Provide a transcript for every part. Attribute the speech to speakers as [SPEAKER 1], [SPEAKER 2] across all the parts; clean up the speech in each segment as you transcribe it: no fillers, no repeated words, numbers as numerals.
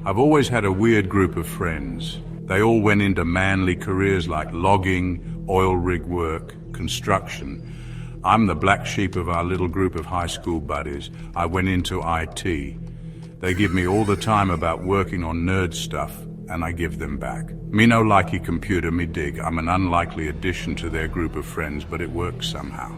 [SPEAKER 1] I've always had a weird group of friends. They all went into manly careers like logging, oil rig work, construction. I'm the black sheep of our little group of high school buddies. I went into IT. They give me all the time about working on nerd stuff, and I give them back. Me no likey computer, me dig. I'm an unlikely addition to their group of friends, but it works somehow.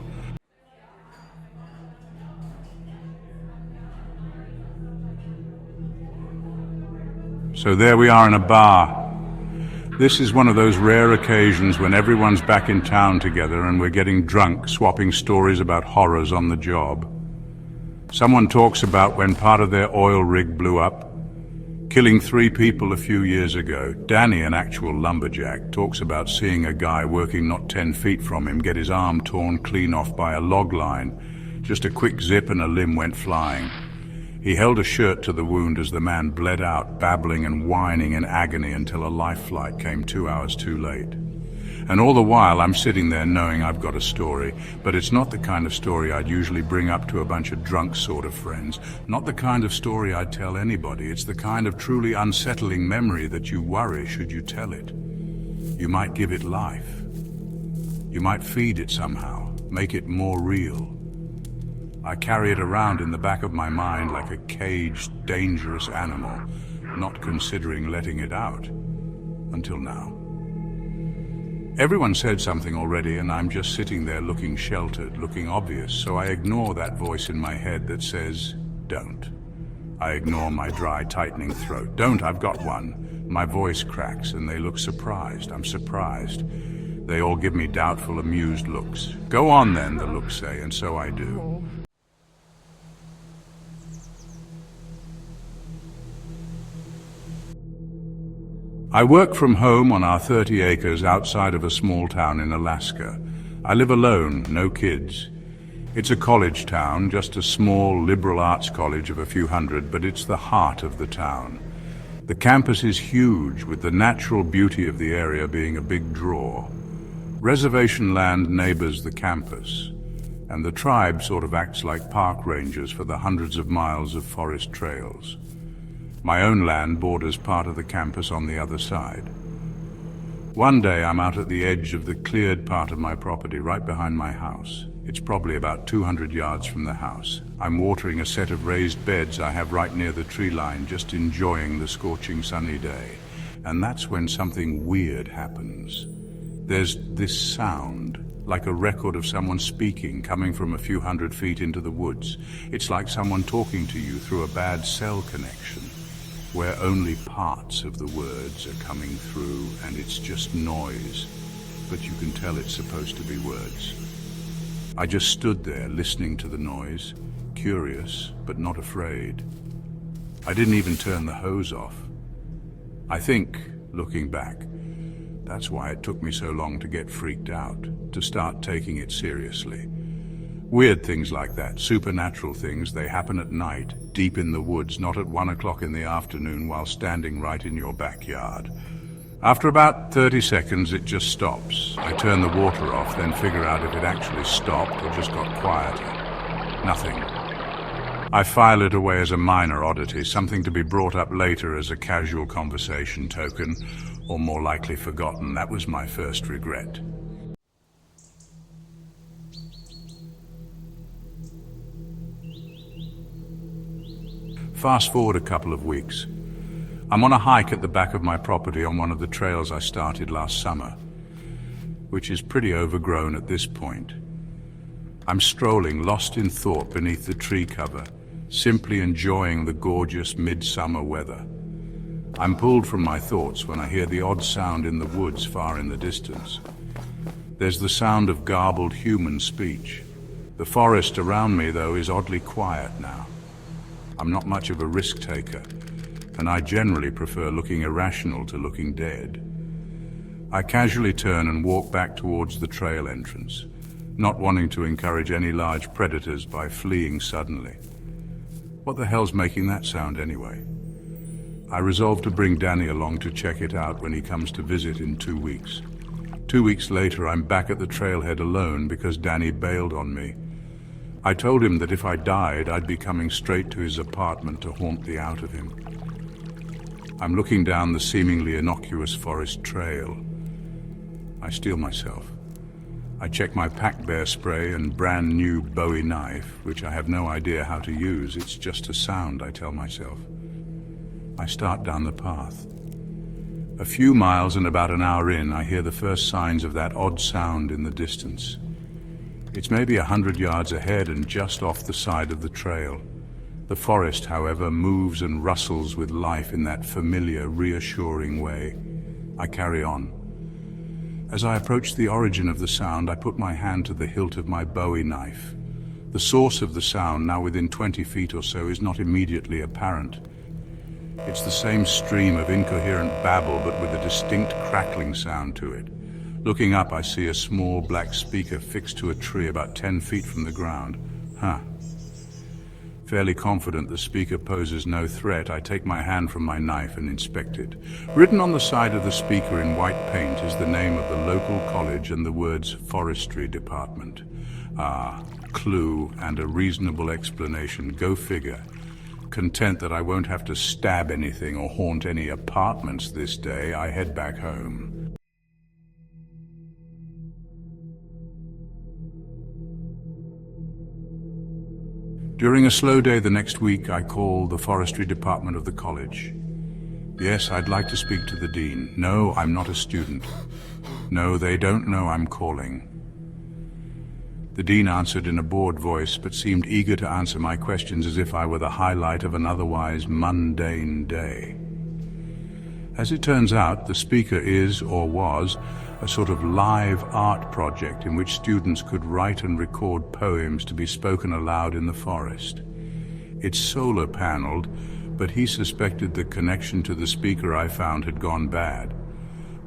[SPEAKER 1] So there we are in a bar. This is one of those rare occasions when everyone's back in town together and we're getting drunk, swapping stories about horrors on the job. Someone talks about when part of their oil rig blew up, killing 3 people a few years ago. Danny, an actual lumberjack, talks about seeing a guy working not 10 feet from him get his arm torn clean off by a log line. Just a quick zip and a limb went flying. He held a shirt to the wound as the man bled out, babbling and whining in agony until a life flight came 2 hours too late. And all the while I'm sitting there knowing I've got a story, but it's not the kind of story I'd usually bring up to a bunch of drunk sort of friends. Not the kind of story I'd tell anybody. It's the kind of truly unsettling memory that you worry should you tell it. You might give it life. You might feed it somehow, make it more real. I carry it around in the back of my mind like a caged, dangerous animal, not considering letting it out. Until now. Everyone said something already, and I'm just sitting there looking sheltered, looking obvious, so I ignore that voice in my head that says, don't. I ignore my dry, tightening throat. Don't, I've got one. My voice cracks, and they look surprised. I'm surprised. They all give me doubtful, amused looks. Go on then, the looks say, and so I do. I work from home on our 30 acres outside of a small town in Alaska. I live alone, no kids. It's a college town, just a small liberal arts college of a few hundred, but it's the heart of the town. The campus is huge, with the natural beauty of the area being a big draw. Reservation land neighbors the campus, and the tribe sort of acts like park rangers for the hundreds of miles of forest trails. My own land borders part of the campus on the other side. One day I'm out at the edge of the cleared part of my property right behind my house. It's probably about 200 yards from the house. I'm watering a set of raised beds I have right near the tree line, just enjoying the scorching sunny day. And that's when something weird happens. There's this sound, like a record of someone speaking coming from a few hundred feet into the woods. It's like someone talking to you through a bad cell connection, where only parts of the words are coming through and it's just noise, but you can tell it's supposed to be words. I just stood there listening to the noise, curious but not afraid. I didn't even turn the hose off. I think, looking back, that's why it took me so long to get freaked out, to start taking it seriously. Weird things like that, supernatural things, they happen at night, deep in the woods, not at 1 o'clock in the afternoon while standing right in your backyard. After about 30 seconds, it just stops. I turn the water off, then figure out if it actually stopped or just got quieter. Nothing. I file it away as a minor oddity, something to be brought up later as a casual conversation token, or more likely forgotten. That was my first regret. Fast forward a couple of weeks. I'm on a hike at the back of my property on one of the trails I started last summer, which is pretty overgrown at this point. I'm strolling, lost in thought beneath the tree cover, simply enjoying the gorgeous midsummer weather. I'm pulled from my thoughts when I hear the odd sound in the woods far in the distance. There's the sound of garbled human speech. The forest around me, though, is oddly quiet now. I'm not much of a risk taker, and I generally prefer looking irrational to looking dead. I casually turn and walk back towards the trail entrance, not wanting to encourage any large predators by fleeing suddenly. What the hell's making that sound anyway? I resolve to bring Danny along to check it out when he comes to visit in 2 weeks. 2 weeks later, I'm back at the trailhead alone because Danny bailed on me. I told him that if I died, I'd be coming straight to his apartment to haunt the out of him. I'm looking down the seemingly innocuous forest trail. I steel myself. I check my pack bear spray and brand new Bowie knife, which I have no idea how to use. It's just a sound, I tell myself. I start down the path. A few miles and about an hour in, I hear the first signs of that odd sound in the distance. It's maybe 100 yards ahead and just off the side of the trail. The forest, however, moves and rustles with life in that familiar, reassuring way. I carry on. As I approach the origin of the sound, I put my hand to the hilt of my Bowie knife. The source of the sound, now within 20 feet or so, is not immediately apparent. It's the same stream of incoherent babble, but with a distinct crackling sound to it. Looking up, I see a small black speaker fixed to a tree about 10 feet from the ground. Fairly confident the speaker poses no threat, I take my hand from my knife and inspect it. Written on the side of the speaker in white paint is the name of the local college and the words Forestry Department. Clue and a reasonable explanation. Go figure. Content that I won't have to stab anything or haunt any apartments this day, I head back home. During a slow day the next week, I call the forestry department of the college. Yes, I'd like to speak to the dean. No, I'm not a student. No, they don't know I'm calling. The dean answered in a bored voice, but seemed eager to answer my questions as if I were the highlight of an otherwise mundane day. As it turns out, the speaker is, or was, a sort of live art project in which students could write and record poems to be spoken aloud in the forest. It's solar paneled, but he suspected the connection to the speaker I found had gone bad.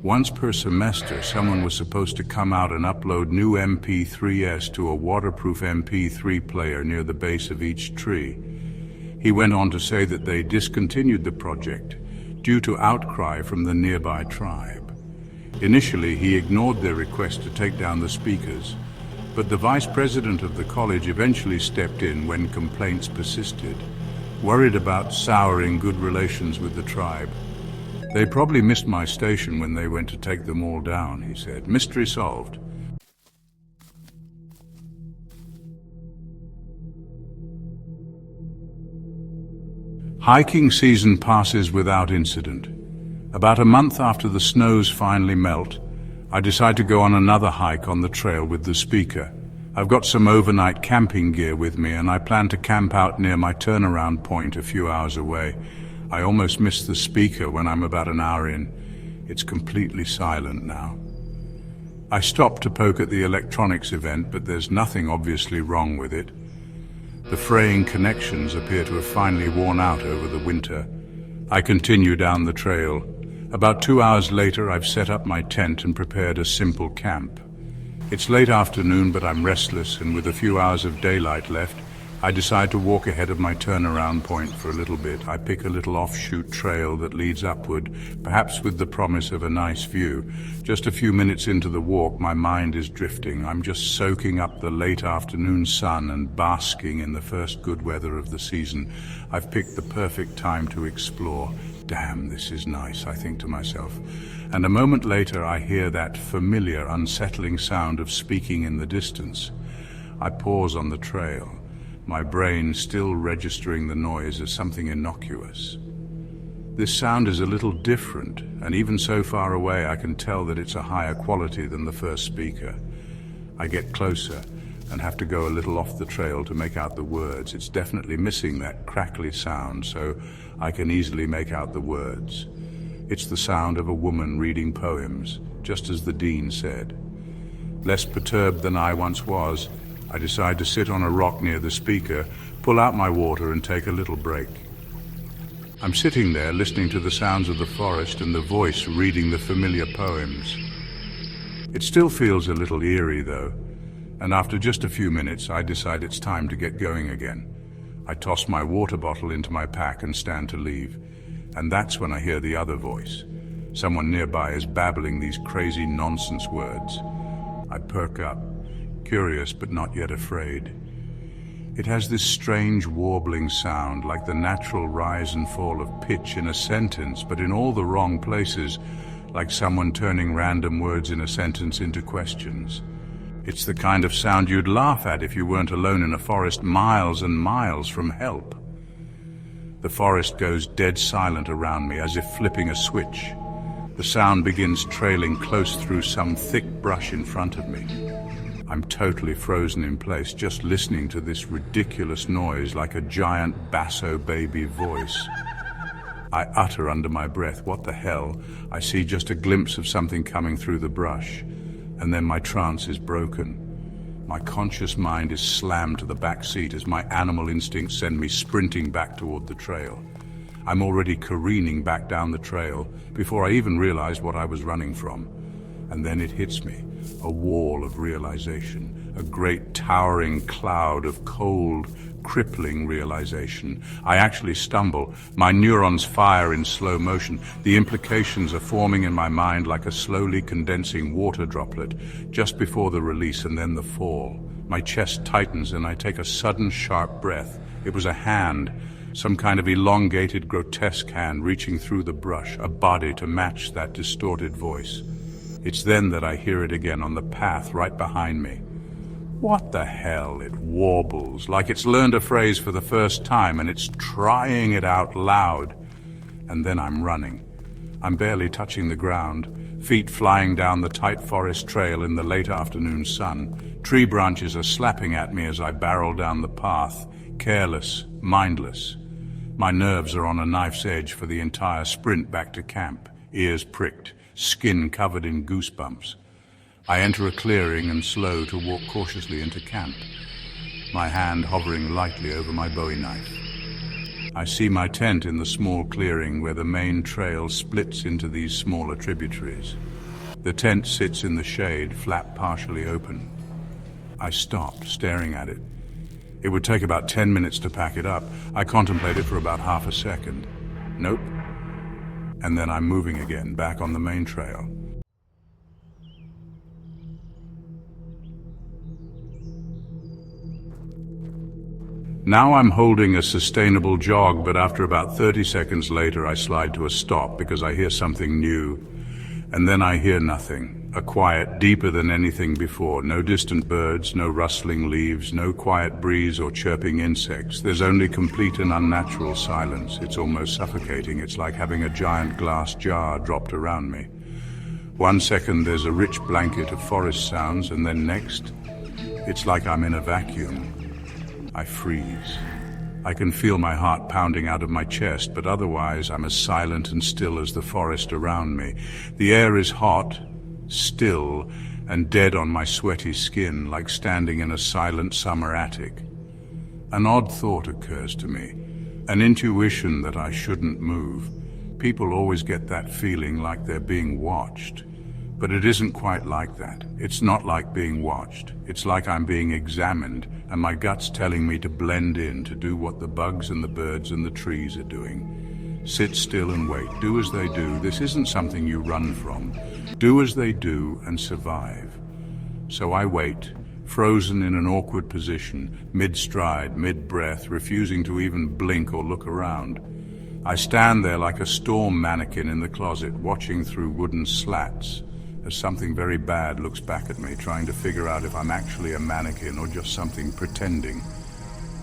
[SPEAKER 1] Once per semester, someone was supposed to come out and upload new MP3s to a waterproof MP3 player near the base of each tree. He went on to say that they discontinued the project due to outcry from the nearby tribe. Initially, he ignored their request to take down the speakers, but the vice president of the college eventually stepped in when complaints persisted, worried about souring good relations with the tribe. They probably missed my station when they went to take them all down, he said. Mystery solved. Hiking season passes without incident. About a month after the snows finally melt, I decide to go on another hike on the trail with the speaker. I've got some overnight camping gear with me, and I plan to camp out near my turnaround point a few hours away. I almost miss the speaker when I'm about an hour in. It's completely silent now. I stop to poke at the electronics event, but there's nothing obviously wrong with it. The fraying connections appear to have finally worn out over the winter. I continue down the trail. About 2 hours later, I've set up my tent and prepared a simple camp. It's late afternoon, but I'm restless, and with a few hours of daylight left, I decide to walk ahead of my turnaround point for a little bit. I pick a little offshoot trail that leads upward, perhaps with the promise of a nice view. Just a few minutes into the walk, my mind is drifting. I'm just soaking up the late afternoon sun and basking in the first good weather of the season. I've picked the perfect time to explore. Damn, this is nice, I think to myself. And a moment later, I hear that familiar, unsettling sound of speaking in the distance. I pause on the trail, my brain still registering the noise as something innocuous. This sound is a little different, and even so far away, I can tell that it's a higher quality than the first speaker. I get closer and have to go a little off the trail to make out the words. It's definitely missing that crackly sound, so I can easily make out the words. It's the sound of a woman reading poems, just as the dean said. Less perturbed than I once was, I decide to sit on a rock near the speaker, pull out my water and take a little break. I'm sitting there listening to the sounds of the forest and the voice reading the familiar poems. It still feels a little eerie though, and after just a few minutes I decide it's time to get going again. I toss my water bottle into my pack and stand to leave, and that's when I hear the other voice. Someone nearby is babbling these crazy nonsense words. I perk up, curious but not yet afraid. It has this strange warbling sound, like the natural rise and fall of pitch in a sentence, but in all the wrong places, like someone turning random words in a sentence into questions. It's the kind of sound you'd laugh at if you weren't alone in a forest miles and miles from help. The forest goes dead silent around me, as if flipping a switch. The sound begins trailing close through some thick brush in front of me. I'm totally frozen in place, just listening to this ridiculous noise like a giant basso baby voice. I utter under my breath, "What the hell?" I see just a glimpse of something coming through the brush, and then my trance is broken. My conscious mind is slammed to the back seat as my animal instincts send me sprinting back toward the trail. I'm already careening back down the trail before I even realized what I was running from. And then it hits me, a wall of realization, a great towering cloud of cold, crippling realization. I actually stumble. My neurons fire in slow motion. The implications are forming in my mind like a slowly condensing water droplet, just before the release and then the fall. My chest tightens and I take a sudden sharp breath. It was a hand, some kind of elongated, grotesque hand reaching through the brush, a body to match that distorted voice. It's then that I hear it again on the path right behind me. What the hell? It warbles, like it's learned a phrase for the first time and it's trying it out loud. And then I'm running. I'm barely touching the ground, feet flying down the tight forest trail in the late afternoon sun. Tree branches are slapping at me as I barrel down the path, careless, mindless. My nerves are on a knife's edge for the entire sprint back to camp, ears pricked, skin covered in goosebumps. I enter a clearing and slow to walk cautiously into camp, my hand hovering lightly over my bowie knife. I see my tent in the small clearing where the main trail splits into these smaller tributaries. The tent sits in the shade, flap partially open. I stop, staring at it. It would take about 10 minutes to pack it up. I contemplate it for about half a second. Nope. And then I'm moving again, back on the main trail. Now I'm holding a sustainable jog, but after about 30 seconds later I slide to a stop because I hear something new. And then I hear nothing. A quiet deeper than anything before. No distant birds, no rustling leaves, no quiet breeze or chirping insects. There's only complete and unnatural silence. It's almost suffocating. It's like having a giant glass jar dropped around me. 1 second there's a rich blanket of forest sounds, and then next, it's like I'm in a vacuum. I freeze. I can feel my heart pounding out of my chest, but otherwise I'm as silent and still as the forest around me. The air is hot, still, and dead on my sweaty skin, like standing in a silent summer attic. An odd thought occurs to me, an intuition that I shouldn't move. People always get that feeling like they're being watched. But it isn't quite like that. It's not like being watched. It's like I'm being examined, and my gut's telling me to blend in, to do what the bugs and the birds and the trees are doing. Sit still and wait. Do as they do. This isn't something you run from. Do as they do and survive. So I wait, frozen in an awkward position, mid-stride, mid-breath, refusing to even blink or look around. I stand there like a storm mannequin in the closet, watching through wooden slats, as something very bad looks back at me, trying to figure out if I'm actually a mannequin or just something pretending.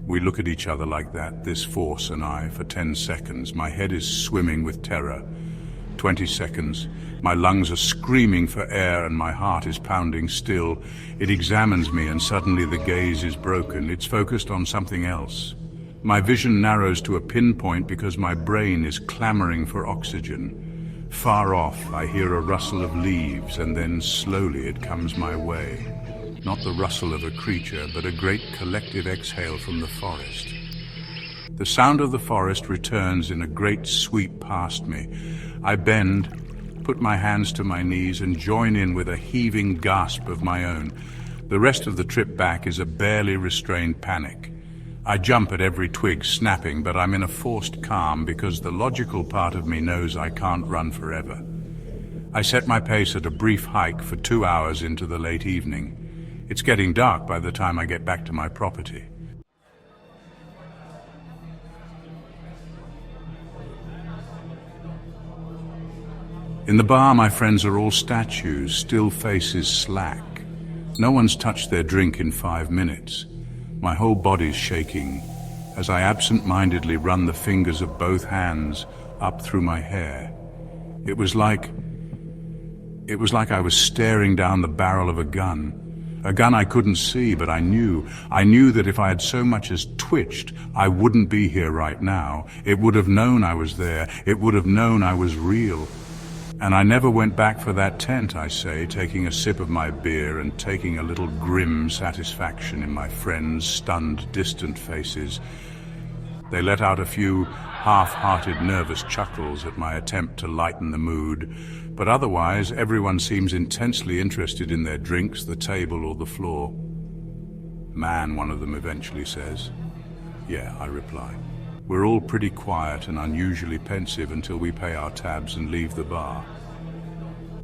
[SPEAKER 1] We look at each other like that, this force and I, for 10 seconds. My head is swimming with terror. 20 seconds. My lungs are screaming for air and my heart is pounding still. It examines me and suddenly the gaze is broken. It's focused on something else. My vision narrows to a pinpoint because my brain is clamoring for oxygen. Far off, I hear a rustle of leaves, and then slowly it comes my way. Not the rustle of a creature, but a great collective exhale from the forest. The sound of the forest returns in a great sweep past me. I bend, put my hands to my knees, and join in with a heaving gasp of my own. The rest of the trip back is a barely restrained panic. I jump at every twig snapping, but I'm in a forced calm because the logical part of me knows I can't run forever. I set my pace at a brief hike for 2 hours into the late evening. It's getting dark by the time I get back to my property. In the bar, my friends are all statues, still faces slack. No one's touched their drink in 5 minutes. My whole body's shaking as I absent-mindedly run the fingers of both hands up through my hair. It was like I was staring down the barrel of a gun I couldn't see, but I knew that if I had so much as twitched, I wouldn't be here right now. It would have known I was there. It would have known I was real. And I never went back for that tent, I say, taking a sip of my beer and taking a little grim satisfaction in my friends' stunned, distant faces. They let out a few half-hearted, nervous chuckles at my attempt to lighten the mood, but otherwise everyone seems intensely interested in their drinks, the table, or the floor. "Man," one of them eventually says. "Yeah," I reply. We're all pretty quiet and unusually pensive until we pay our tabs and leave the bar.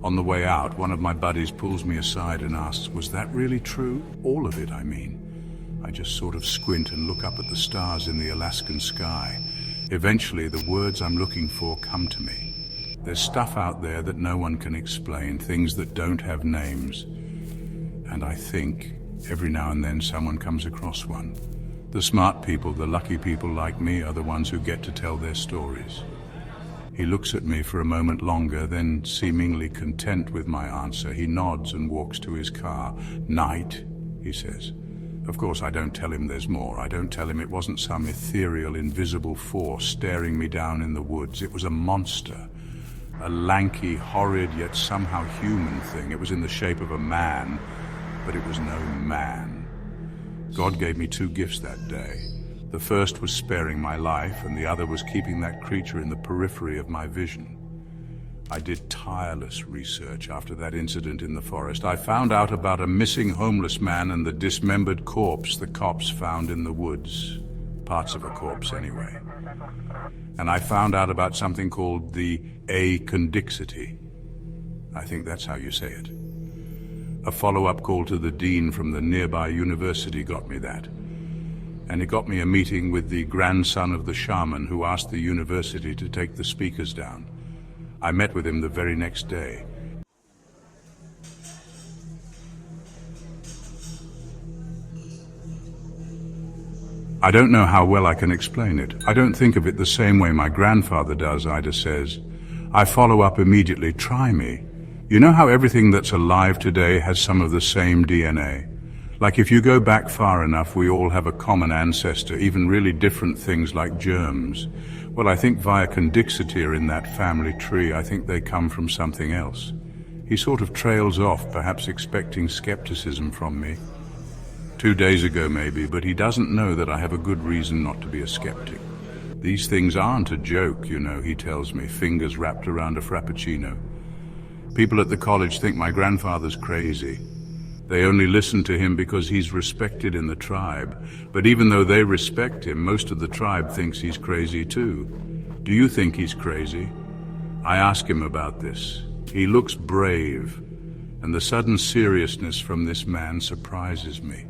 [SPEAKER 1] On the way out, one of my buddies pulls me aside and asks, "Was that really true? All of it, I mean?" I just sort of squint and look up at the stars in the Alaskan sky. Eventually, the words I'm looking for come to me. There's stuff out there that no one can explain, things that don't have names. And I think, every now and then, someone comes across one. The smart people, the lucky people like me, are the ones who get to tell their stories. He looks at me for a moment longer, then, seemingly content with my answer, he nods and walks to his car. "Night," he says. Of course, I don't tell him there's more. I don't tell him it wasn't some ethereal, invisible force staring me down in the woods. It was a monster. A lanky, horrid, yet somehow human thing. It was in the shape of a man, but it was no man. God gave me 2 gifts that day. The first was sparing my life, and the other was keeping that creature in the periphery of my vision. I did tireless research after that incident in the forest. I found out about a missing homeless man and the dismembered corpse the cops found in the woods. Parts of a corpse, anyway. And I found out about something called the acondixity. I think that's how you say it. A follow-up call to the dean from the nearby university got me that. And it got me a meeting with the grandson of the shaman who asked the university to take the speakers down. I met with him the very next day. I don't know how well I can explain it. I don't think of it the same way my grandfather does, Ida says. I follow up immediately, "Try me. You know how everything that's alive today has some of the same DNA? Like if you go back far enough, we all have a common ancestor, even really different things like germs. Well, I think via condixity are in that family tree. I think they come from something else." He sort of trails off, perhaps expecting skepticism from me. 2 days ago maybe, but he doesn't know that I have a good reason not to be a skeptic. "These things aren't a joke, you know," he tells me, fingers wrapped around a frappuccino. "People at the college think my grandfather's crazy. They only listen to him because he's respected in the tribe. But even though they respect him, most of the tribe thinks he's crazy too. Do you think he's crazy?" I ask him about this. He looks brave, and the sudden seriousness from this man surprises me.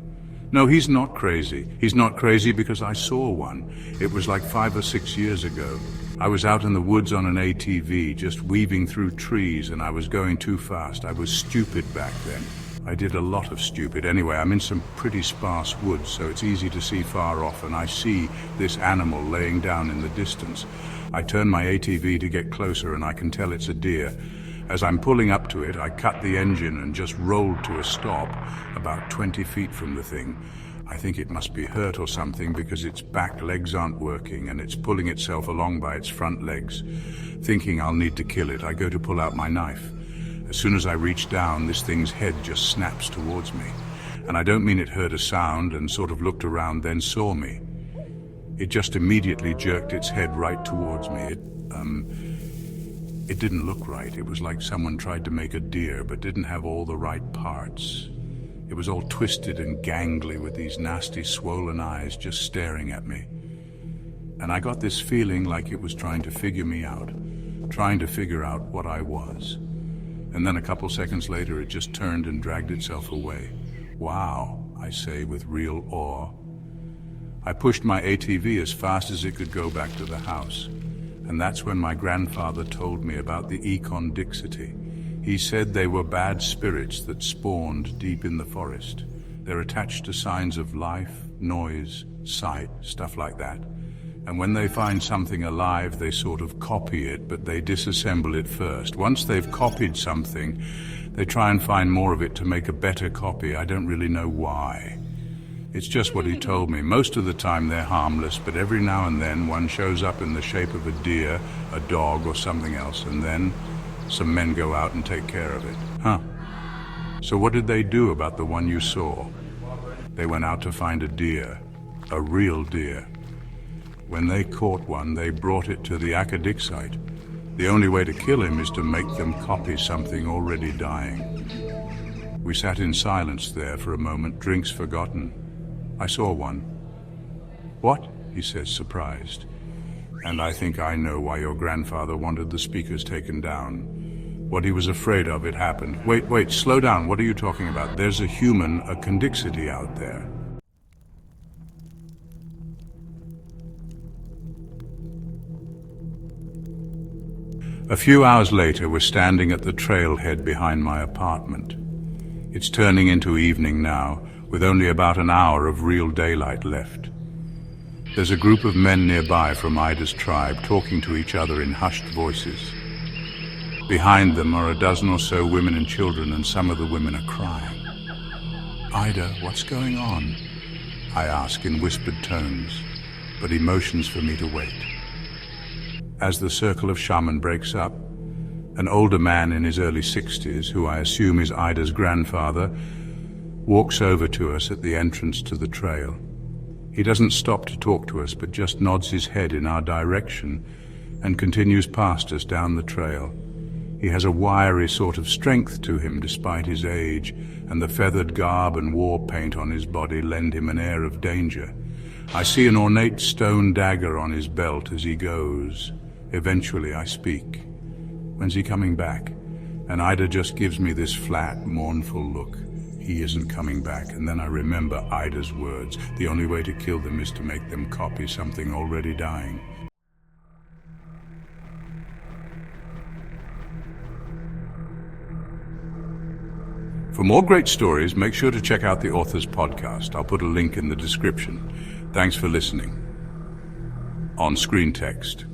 [SPEAKER 1] "No, he's not crazy. He's not crazy because I saw one. It was like 5 or 6 years ago. I was out in the woods on an ATV, just weaving through trees, and I was going too fast. I was stupid back then. I did a lot of stupid. Anyway, I'm in some pretty sparse woods, so it's easy to see far off, and I see this animal laying down in the distance. I turn my ATV to get closer, and I can tell it's a deer. As I'm pulling up to it, I cut the engine and just rolled to a stop about 20 feet from the thing. I think it must be hurt or something because its back legs aren't working and it's pulling itself along by its front legs. Thinking I'll need to kill it, I go to pull out my knife. As soon as I reach down, this thing's head just snaps towards me. And I don't mean it heard a sound and sort of looked around, then saw me. It just immediately jerked its head right towards me. It didn't look right. It was like someone tried to make a deer but didn't have all the right parts. It was all twisted and gangly with these nasty swollen eyes just staring at me. And I got this feeling like it was trying to figure me out, trying to figure out what I was. And then a couple seconds later, it just turned and dragged itself away. "Wow," I say with real awe. I pushed my ATV as fast as it could go back to the house. And that's when my grandfather told me about the econdixity. He said they were bad spirits that spawned deep in the forest. They're attached to signs of life, noise, sight, stuff like that. And when they find something alive, they sort of copy it, but they disassemble it first. Once they've copied something, they try and find more of it to make a better copy. I don't really know why. It's just what he told me. Most of the time they're harmless, but every now and then one shows up in the shape of a deer, a dog, or something else, and then some men go out and take care of it. Huh. So what did they do about the one you saw? They went out to find a deer, a real deer. When they caught one, they brought it to the academic site. The only way to kill him is to make them copy something already dying. We sat in silence there for a moment, drinks forgotten. I saw one. What? He says, surprised. And I think I know why your grandfather wanted the speakers taken down. What he was afraid of, it happened. Wait, slow down. What are you talking about? There's a human, a condixity out there. A few hours later, we're standing at the trailhead behind my apartment. It's turning into evening now, with only about an hour of real daylight left. There's a group of men nearby from Ida's tribe talking to each other in hushed voices. Behind them are a dozen or so women and children, and some of the women are crying. Ida, what's going on? I ask in whispered tones, but he motions for me to wait. As the circle of shaman breaks up, an older man in his early 60s, who I assume is Ida's grandfather, walks over to us at the entrance to the trail. He doesn't stop to talk to us, but just nods his head in our direction and continues past us down the trail. He has a wiry sort of strength to him despite his age, and the feathered garb and war paint on his body lend him an air of danger. I see an ornate stone dagger on his belt as he goes. Eventually I speak. When's he coming back? And Ida just gives me this flat, mournful look. He isn't coming back. And then I remember Ida's words. The only way to kill them is to make them copy something already dying. For more great stories, make sure to check out the author's podcast. I'll put a link in the description. Thanks for listening. On Screen Text.